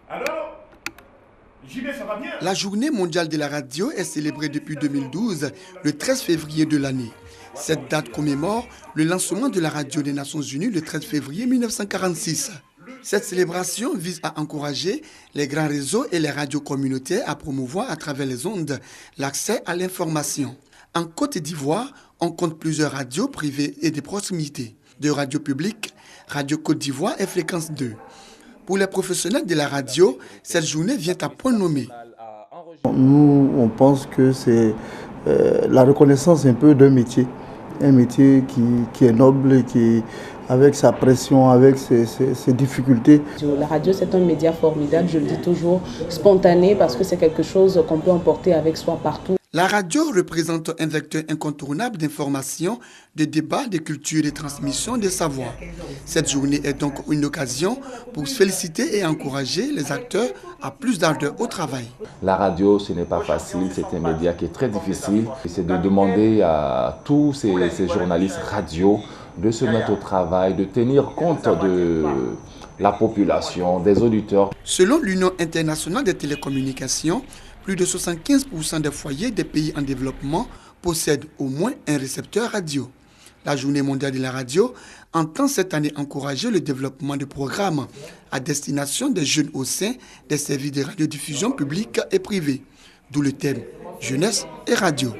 Alors, JB, ça va bien? La journée mondiale de la radio est célébrée depuis 2012, le 13 février de l'année. Cette date commémore le lancement de la radio des Nations Unies le 13 février 1946. Cette célébration vise à encourager les grands réseaux et les radios communautaires à promouvoir à travers les ondes l'accès à l'information. En Côte d'Ivoire, on compte plusieurs radios privées et de proximité. De radio publique, Radio Côte d'Ivoire et Fréquence 2. Pour les professionnels de la radio, cette journée vient à point nommé. Nous, on pense que c'est la reconnaissance un peu d'un métier. Un métier qui est noble et qui, avec sa pression, avec ses difficultés. La radio, c'est un média formidable, je le dis toujours, spontané, parce que c'est quelque chose qu'on peut emporter avec soi partout. La radio représente un vecteur incontournable d'information, de débat, de culture et de transmission de savoir. Cette journée est donc une occasion pour féliciter et encourager les acteurs à plus d'ardeur au travail. La radio, ce n'est pas facile, c'est un média qui est très difficile. C'est de demander à tous ces journalistes radio de se mettre au travail, de tenir compte de la population, des auditeurs. Selon l'Union internationale des télécommunications, plus de 75% des foyers des pays en développement possèdent au moins un récepteur radio. La Journée mondiale de la radio entend cette année encourager le développement de programmes à destination des jeunes au sein des services de radiodiffusion publique et privée, d'où le thème « Jeunesse et radio ».